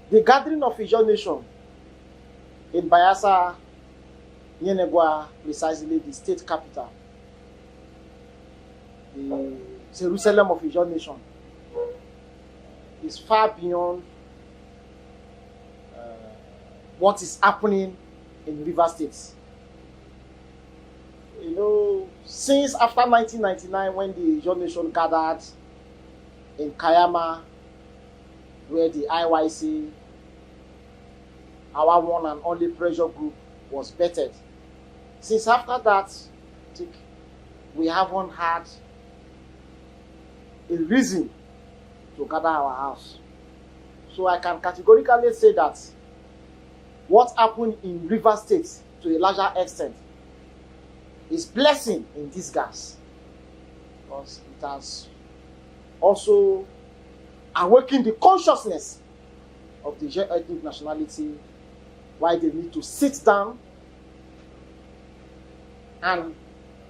The gathering of Ijaw nation in Bayelsa, Yenegua, precisely the state capital, the Jerusalem of Ijaw nation, is far beyond what is happening in River State. You know, since after 1999, when the Ijaw nation gathered in Kayama, where the IYC, our one and only pressure group, was bettered. Since after that, I think we haven't had a reason to gather our house. So I can categorically say that what happened in River State, to a larger extent, is blessing in disguise, because it has also awakened the consciousness of the Ijaw ethnic nationality, why they need to sit down and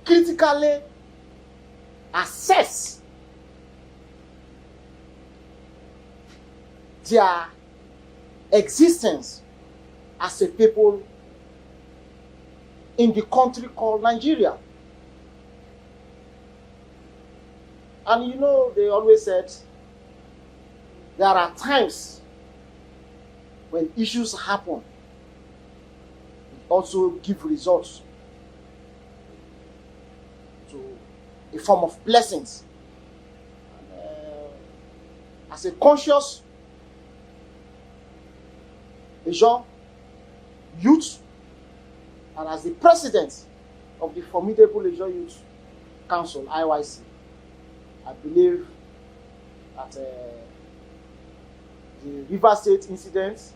critically assess their existence as a people in the country called Nigeria. And you know, they always said there are times when issues happen, it also give results to a form of blessings. And, as a conscious Ijaw youth, and as the president of the formidable Ijaw Youth Council, IYC, I believe that the River State incident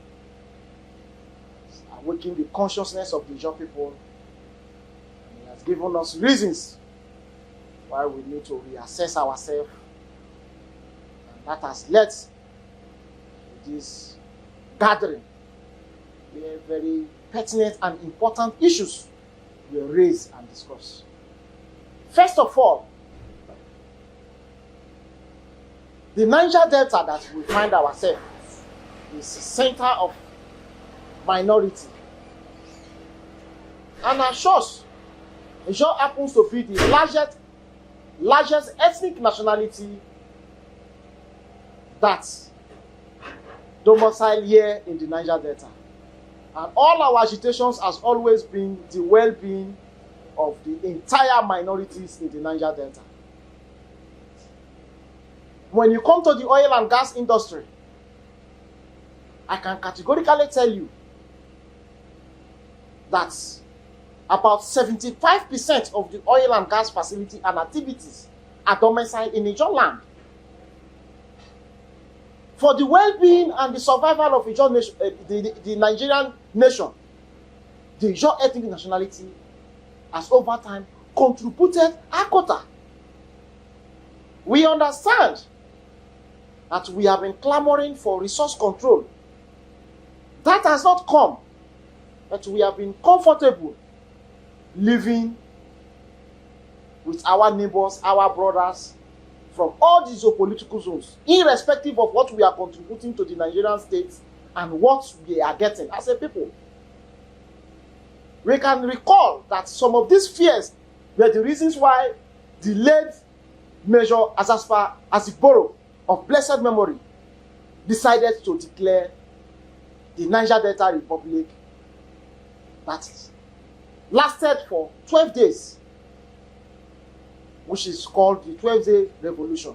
awakened the consciousness of the Ijaw people, and it has given us reasons why we need to reassess ourselves, and that has led to this gathering where very pertinent and important issues were raised and discussed. First of all, the Niger Delta that we find ourselves is the center of minority. And as such, Ijaw happens to be the largest ethnic nationality that domicile here in the Niger Delta. And all our agitations has always been the well-being of the entire minorities in the Niger Delta. When you come to the oil and gas industry, I can categorically tell you that about 75% of the oil and gas facility and activities are domiciled in Ijaw land. For the well-being and the survival of Ijaw nation, the Nigerian nation, the Ijaw ethnic nationality has over time contributed a quota. We understand that we have been clamoring for resource control. That has not come, but we have been comfortable living with our neighbors, our brothers, from all these geopolitical zones, irrespective of what we are contributing to the Nigerian state and what we are getting as a people. We can recall that some of these fears were the reasons why the late Major Asaspa Azigboro of blessed memory decided to declare the Niger Delta Republic that lasted for 12 days, which is called the 12-Day Revolution.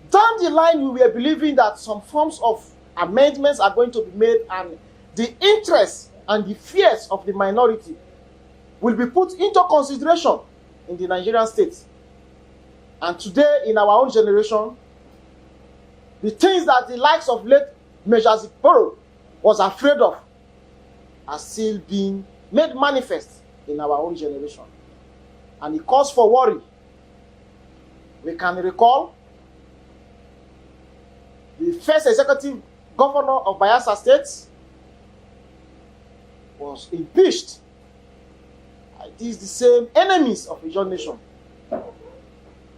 Down the line, we were believing that some forms of amendments are going to be made, and the interests and the fears of the minority will be put into consideration in the Nigerian state. And today, in our own generation, the things that the likes of late Major Azigboro was afraid of are still being made manifest in our own generation. And it calls for worry. We can recall the first executive governor of Bayelsa State was impeached. It is the same enemies of Ijaw nation,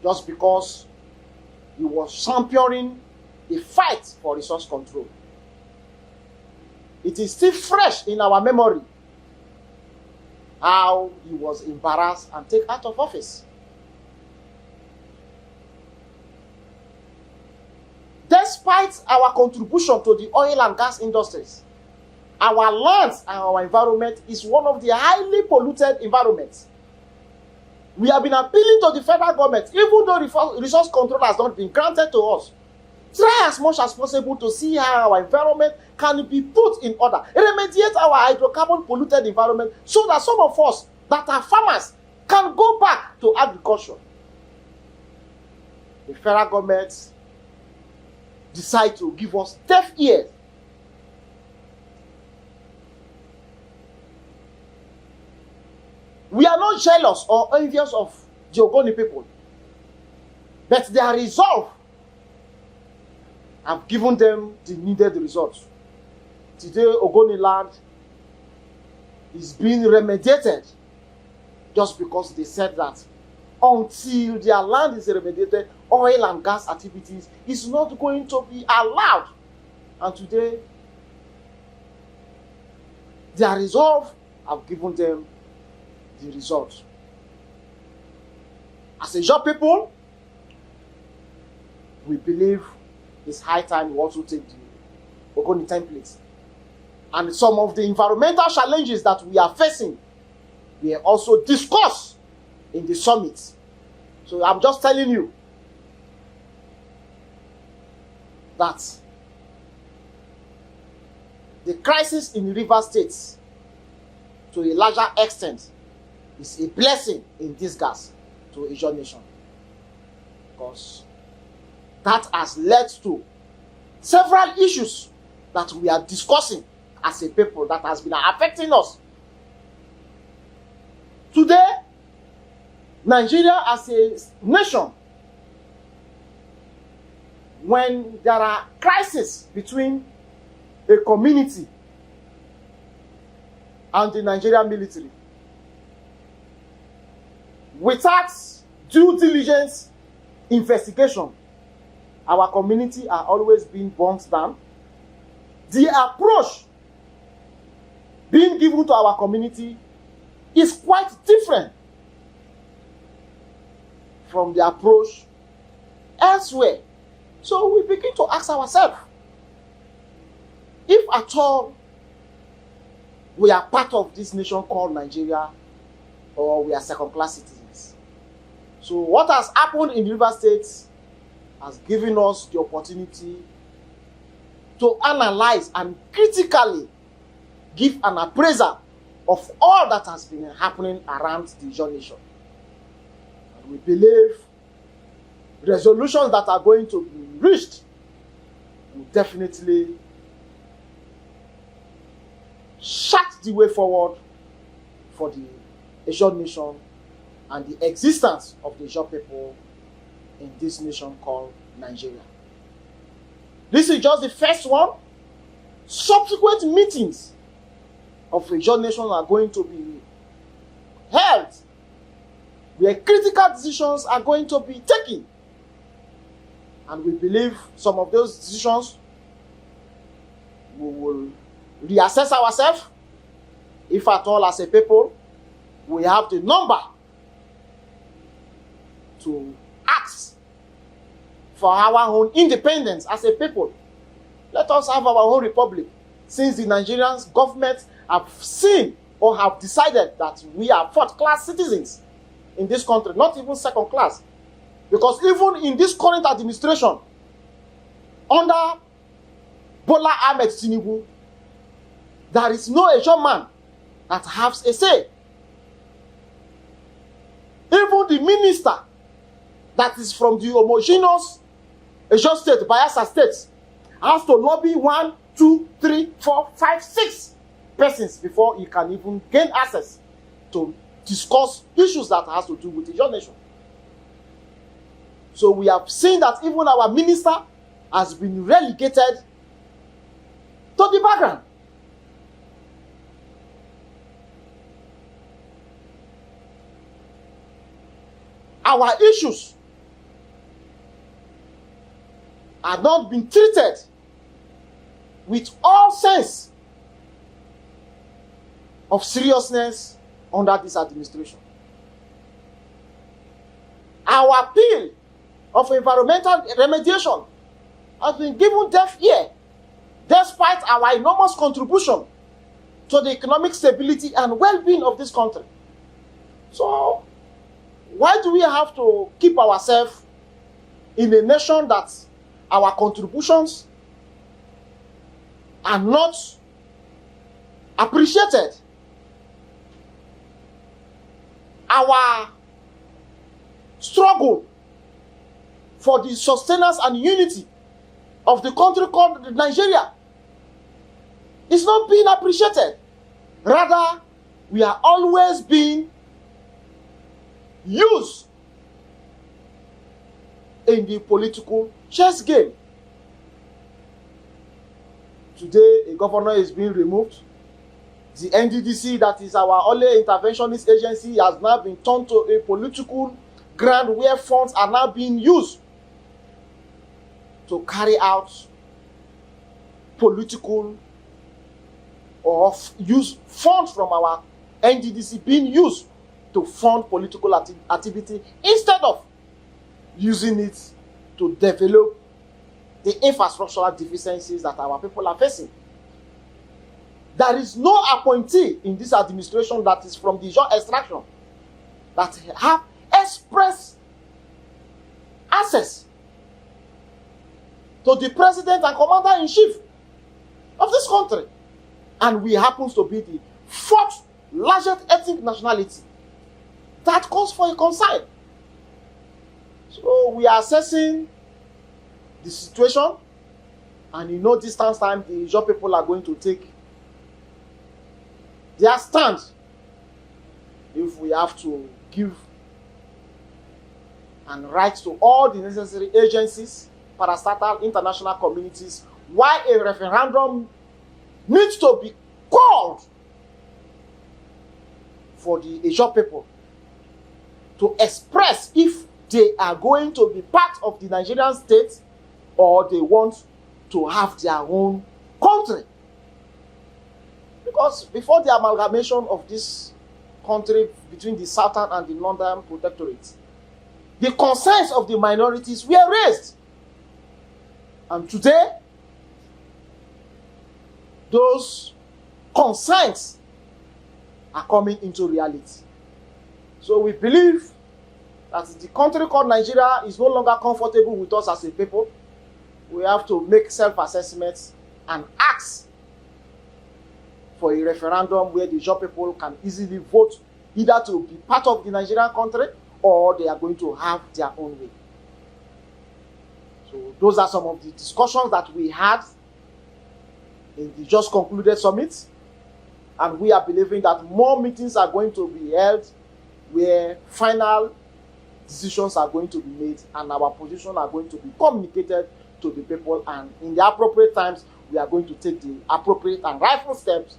just because he was championing the fight for resource control. It is still fresh in our memory how he was embarrassed and taken out of office. Despite our contribution to the oil and gas industries, our lands and our environment is one of the highly polluted environments. We have been appealing to the federal government, even though resource control has not been granted to us. Try as much as possible to see how our environment can be put in order. Remediate our hydrocarbon polluted environment so that some of us that are farmers can go back to agriculture. The federal government decide to give us deaf ears. We are not jealous or envious of the Ogoni people, but their resolve have given them the needed results. Today, Ogoni land is being remediated just because they said that until their land is remediated, oil and gas activities is not going to be allowed. And today, their resolve have given them the result. As a job people, we believe it's high time we also take the Ogoni templates. And some of the environmental challenges that we are facing, we are also discussed in the summit. So I'm just telling you that the crisis in River States, to a larger extent, is a blessing in disguise to Asian nation, because that has led to several issues that we are discussing as a people that has been affecting us. Today, Nigeria as a nation, when there are crises between a community and the Nigerian military, without due diligence investigation, our community are always being burnt down. The approach being given to our community is quite different from the approach elsewhere. So we begin to ask ourselves, if at all we are part of this nation called Nigeria, or we are second-class citizens. So what has happened in River State has given us the opportunity to analyze and critically give an appraisal of all that has been happening around the Asian nation. And we believe resolutions that are going to be reached will definitely chart the way forward for the Asian nation and the existence of the Asian people in this nation called Nigeria. This is just the first one. Subsequent meetings of Asian nation are going to be held where critical decisions are going to be taken. And we believe some of those decisions we will reassess ourselves, if at all as a people we have the number to ask for our own independence as a people. Let us have our own republic, since the Nigerian government have seen or have decided that we are fourth-class citizens in this country, not even second class. Because even in this current administration, under Bola Ahmed Tinubu, there is no Asian man that has a say. Even the minister that is from the homogeneous Asian state, Bayelsa State, has to lobby 1, 2, 3, 4, 5, 6 persons before he can even gain access to discuss issues that has to do with the Asian nation. So we have seen that even our minister has been relegated to the background. Our issues are not being treated with all sense of seriousness under this administration. Our appeal of environmental remediation has been given deaf ear, despite our enormous contribution to the economic stability and well-being of this country. So, why do we have to keep ourselves in a nation that our contributions are not appreciated? Our struggle for the sustenance and unity of the country called Nigeria is not being appreciated. Rather, we are always being used in the political chess game. Today, a governor is being removed. The NDDC, that is our only interventionist agency, has now been turned to a political ground where funds are now being used to carry out political or use funds from our NDDC being used to fund political activity instead of using it to develop the infrastructural deficiencies that our people are facing. There is no appointee in this administration that is from the Ijaw extraction that have express access to the president and commander-in-chief of this country. And we happen to be the fourth largest ethnic nationality. That calls for a concern. So we are assessing the situation, and in no distance time, the Ijaw people are going to take their stand if we have to give and write to all the necessary agencies, parastatal, international communities, why a referendum needs to be called for the Ijaw people to express if they are going to be part of the Nigerian state or they want to have their own country. Because before the amalgamation of this country between the Southern and the Northern Protectorates, the concerns of the minorities were raised. And today, those concerns are coming into reality. So we believe that the country called Nigeria is no longer comfortable with us as a people. We have to make self-assessments and ask for a referendum where the Ijaw people can easily vote either to be part of the Nigerian country or they are going to have their own way. So those are some of the discussions that we had in the just concluded summit, and we are believing that more meetings are going to be held where final decisions are going to be made and our position are going to be communicated to the people, and in the appropriate times we are going to take the appropriate and rightful steps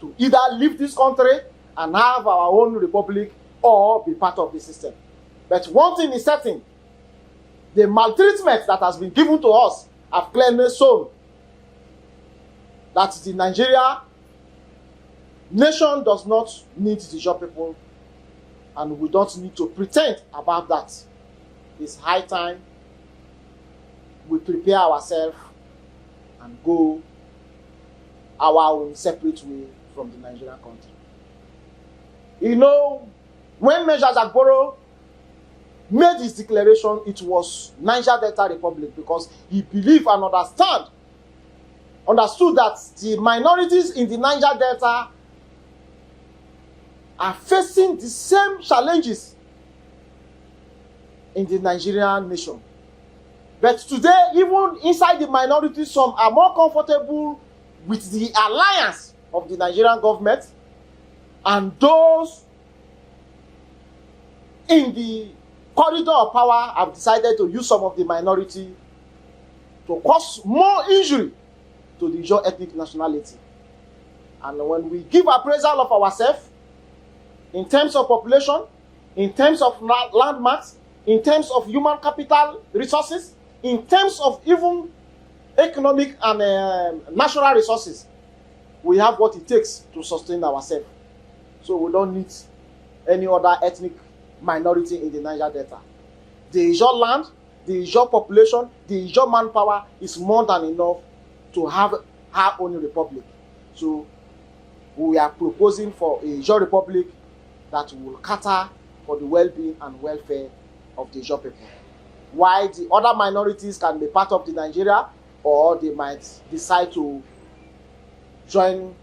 to either leave this country and have our own republic or be part of the system. But one thing is certain, the maltreatment that has been given to us have clearly shown that the Nigeria nation does not need the Ijaw people, and we don't need to pretend about that. It's high time we prepare ourselves and go our own separate way from the Nigerian country. You know, when Major Jagboro made his declaration, it was Niger Delta Republic, because he believed and understood that the minorities in the Niger Delta are facing the same challenges in the Nigerian nation. But today, even inside the minorities, some are more comfortable with the alliance of the Nigerian government, and those in the corridor of power have decided to use some of the minority to cause more injury to the Ijaw ethnic nationality. And when we give appraisal of ourselves, in terms of population, in terms of landmarks, in terms of human capital resources, in terms of even economic and natural resources, we have what it takes to sustain ourselves. So we don't need any other ethnic minority in the Niger Delta. The Ijaw land, the Ijaw population, the Ijaw manpower is more than enough to have our own republic. So we are proposing for a Ijaw republic that will cater for the well-being and welfare of the Ijaw people. While the other minorities can be part of the Nigeria, or they might decide to join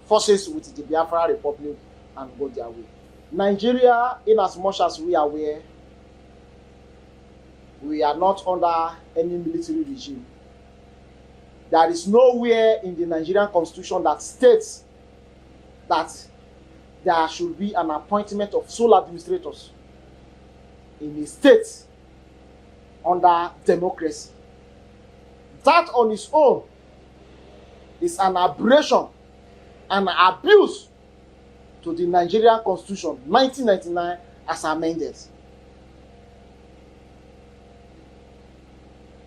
forces with the Biafra Republic and go their way. Nigeria, in as much as we are aware, we are not under any military regime. There is nowhere in the Nigerian constitution that states that there should be an appointment of sole administrators in a state under democracy. That on its own is an aberration, an abuse to the Nigerian Constitution 1999 as amended.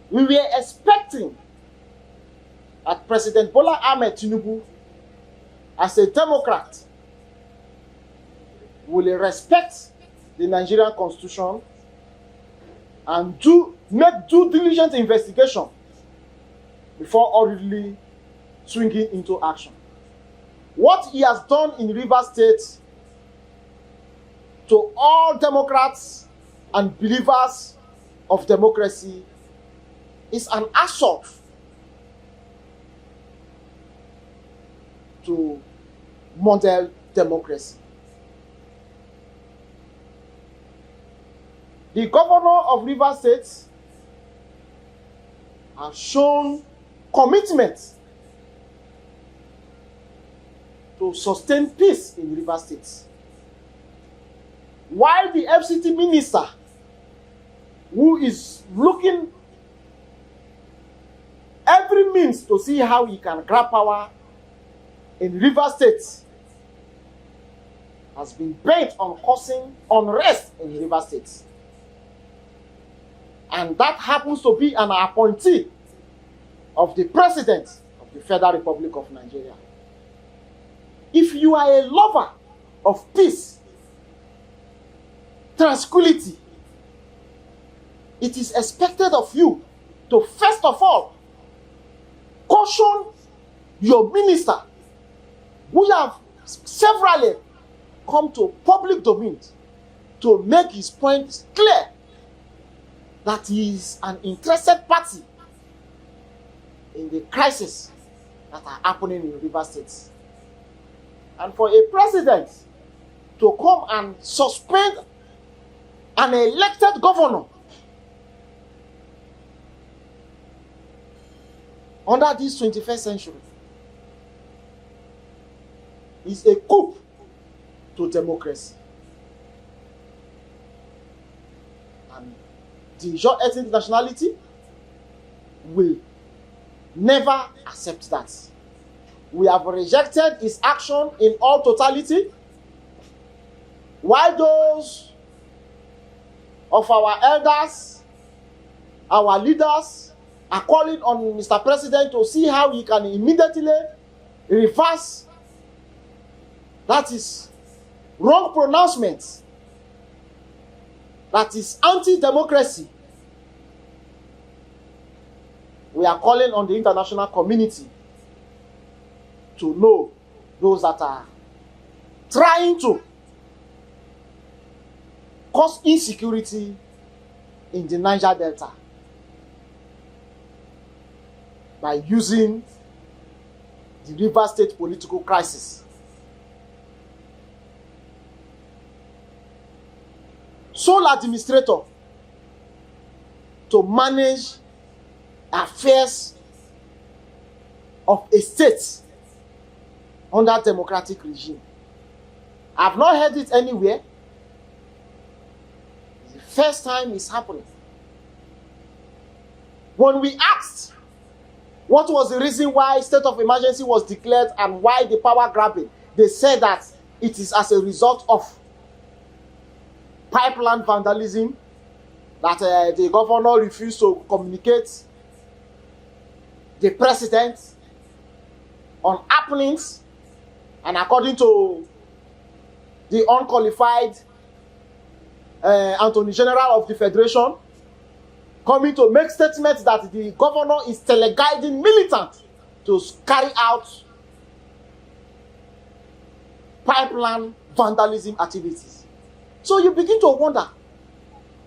We were expecting that President Bola Ahmed Tinubu, as a Democrat, will respect the Nigerian Constitution and make due diligent investigation before hurriedly swinging into action. What he has done in Rivers State to all Democrats and believers of democracy is an assault to model democracy. The governor of Rivers State has shown commitment to sustain peace in Rivers State, while the FCT minister, who is looking every means to see how he can grab power in Rivers State, has been bent on causing unrest in Rivers State. And that happens to be an appointee of the President of the Federal Republic of Nigeria. If you are a lover of peace, tranquility, it is expected of you to first of all caution your minister, who have severally come to public domain to make his point clear that he is an interested party in the crisis that are happening in Rivers State. And for a president to come and suspend an elected governor under this 21st century is a coup to democracy. And the Ijaw ethnic nationality will never accept that. We have rejected his action in all totality, while those of our elders, our leaders, are calling on Mr. President to see how he can immediately reverse that is wrong pronouncement, that is anti-democracy. We are calling on the international community to know those that are trying to cause insecurity in the Niger Delta by using the Rivers State political crisis sole administrator to manage affairs of a state under democratic regime. I've not heard it anywhere. It's the first time it's happening. When we asked what was the reason why state of emergency was declared and why the power grabbing, they said that it is as a result of pipeline vandalism that the governor refused to communicate the president on happenings, and according to the unqualified Attorney General of the Federation, coming to make statements that the governor is teleguiding militants to carry out pipeline vandalism activities. So you begin to wonder,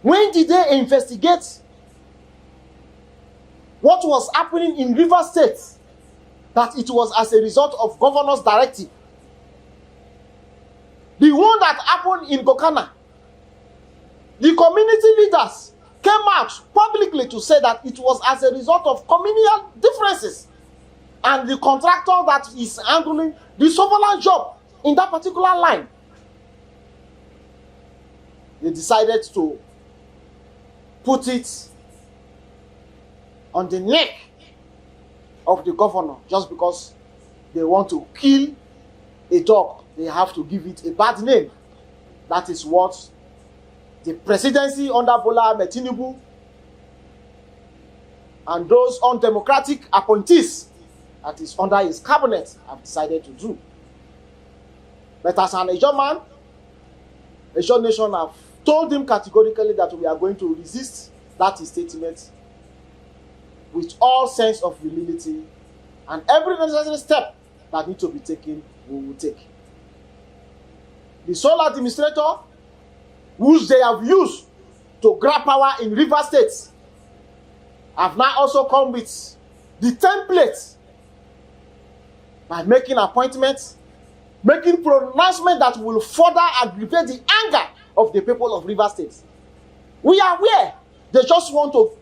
when did they investigate what was happening in Rivers State, that it was as a result of governor's directive? The one that happened in Gokana, the community leaders came out publicly to say that it was as a result of communal differences, and the contractor that is handling the surveillance job in that particular line, they decided to put it on the neck of the governor just because they want to kill a dog. They have to give it a bad name. That is what the presidency under Bola Ahmed Tinubu and those undemocratic appointees that is under his cabinet have decided to do. But as an Ijaw man, Ijaw Nation have told him categorically that we are going to resist that statement with all sense of humility, and every necessary step that needs to be taken, we will take. The sole administrator, which they have used to grab power in Rivers State, have now also come with the template by making appointments, making pronouncements that will further aggravate the anger of the people of Rivers State. We are aware they just want to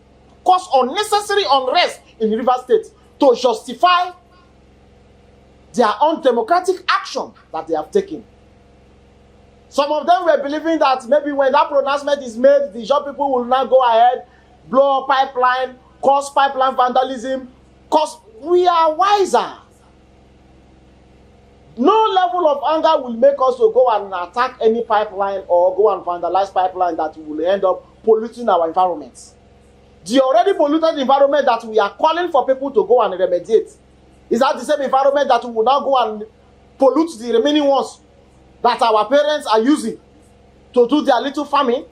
cause unnecessary unrest in Rivers State to justify their undemocratic action that they have taken. Some of them were believing that maybe when that pronouncement is made, the Ijaw people will now go ahead, blow up pipeline, cause pipeline vandalism, cause we are wiser. No level of anger will make us to go and attack any pipeline or go and vandalize pipeline that will end up polluting our environment. The already polluted environment that we are calling for people to go and remediate, is that the same environment that we will now go and pollute the remaining ones that our parents are using to do their little farming?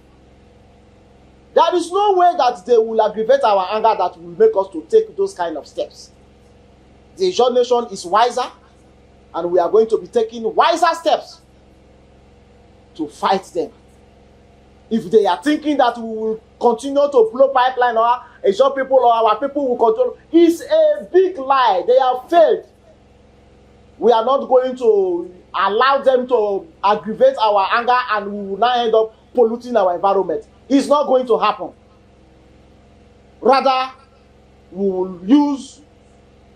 There is no way that they will aggravate our anger that will make us to take those kind of steps. The Ijaw Nation is wiser, and we are going to be taking wiser steps to fight them. If they are thinking that we will continue to blow pipeline or Ijaw people or our people will control, it's a big lie. They have failed. We are not going to allow them to aggravate our anger and we will now end up polluting our environment. It's not going to happen. Rather, we will use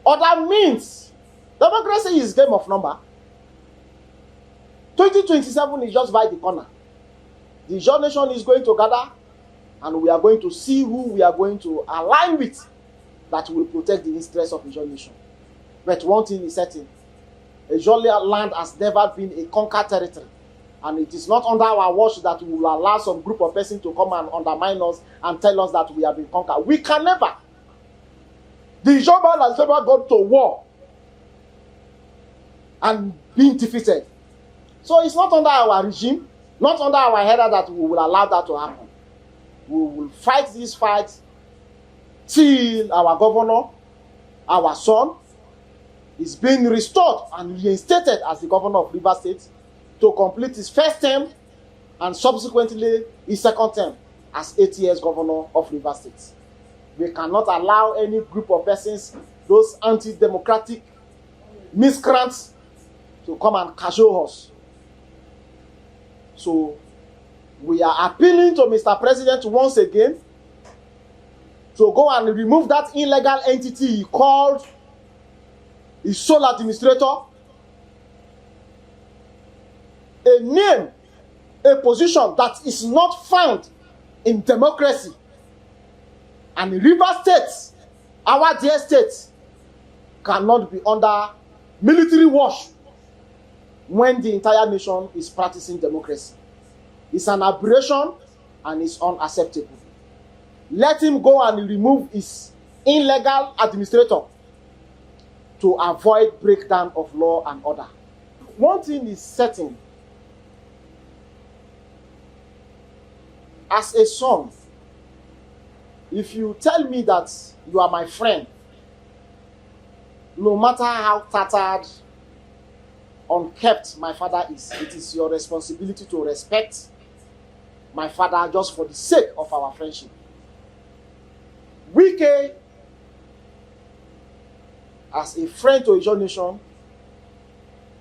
other means. Democracy is game of number. 2027 is just by the corner. The Ijaw Nation is going to gather, and we are going to see who we are going to align with that will protect the interests of the Ijaw Nation. But one thing is certain: Ijaw land has never been a conquered territory, and it is not under our watch that we will allow some group of persons to come and undermine us and tell us that we have been conquered. We can never. The Ijaw man has never gone to war and been defeated. So it's not under our regime, not under our header that we will allow that to happen. We will fight this fight till our governor, our son, is being restored and reinstated as the governor of Rivers State to complete his first term and subsequently his second term as 8 years governor of Rivers State. We cannot allow any group of persons, those anti-democratic miscreants, to come and cajole us. So we are appealing to Mr. President once again to go and remove that illegal entity he called his sole administrator, a name, a position that is not found in democracy. And Rivers State, our dear state, cannot be under military watch when the entire nation is practicing democracy. It's an aberration and it's unacceptable. let him go and remove his illegal administrator to avoid breakdown of law and order. One thing is certain. As a son, if you tell me that you are my friend, no matter how tattered, unkept my father is, it is your responsibility to respect my father just for the sake of our friendship. Wike, as a friend to Ijaw nation,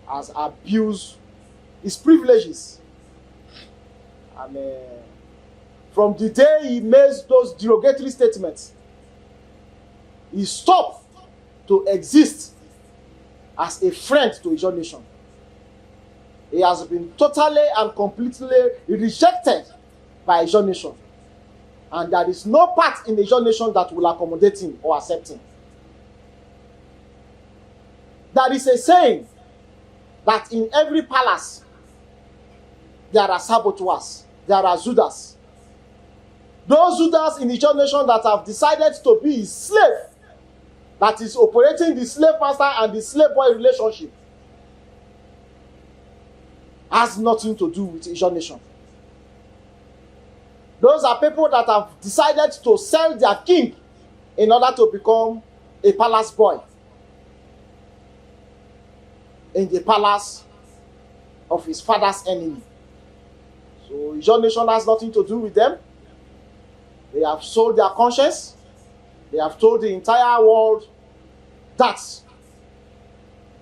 has abused his privileges. And from the day he made those derogatory statements, he stopped to exist as a friend to Ijaw nation. He has been totally and completely rejected by Ijaw nation. And there is no part in the Ijaw nation that will accommodate him or accept him. There is a saying that in every palace there are saboteurs, there are Zudas. Those Zudas in the Ijaw nation that have decided to be his slave, that is operating the slave master and the slave boy relationship, has nothing to do with Ijaw nation. Those are people that have decided to sell their king in order to become a palace boy in the palace of his father's enemy. So Ijaw nation has nothing to do with them. They have sold their conscience. They have told the entire world that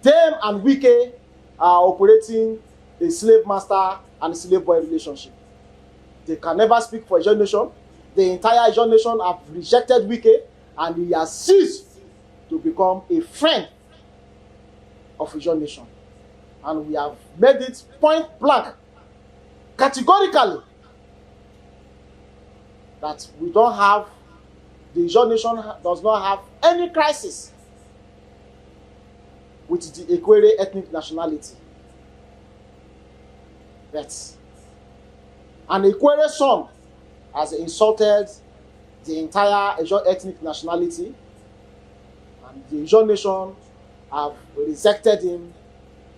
them and Wike are operating a slave master and slave boy relationship. They can never speak for Ijaw nation. The entire Ijaw nation have rejected Wike, and he has ceased to become a friend of Ijaw nation. And we have made it point blank, categorically, that we don't have, the Ijaw nation does not have any crisis with the Ekwere ethnic nationality. But an Ekwere son has insulted the entire Ijaw ethnic nationality, and the Ijaw nation have rejected him,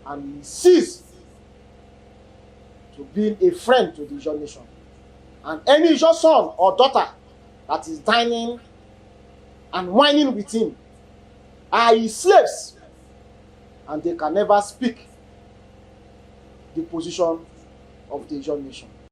and he ceased to be a friend to the Ijaw nation. And any Ijaw son or daughter that is dining and whining with him are his slaves, and they can never speak the position of the Ijaw nation.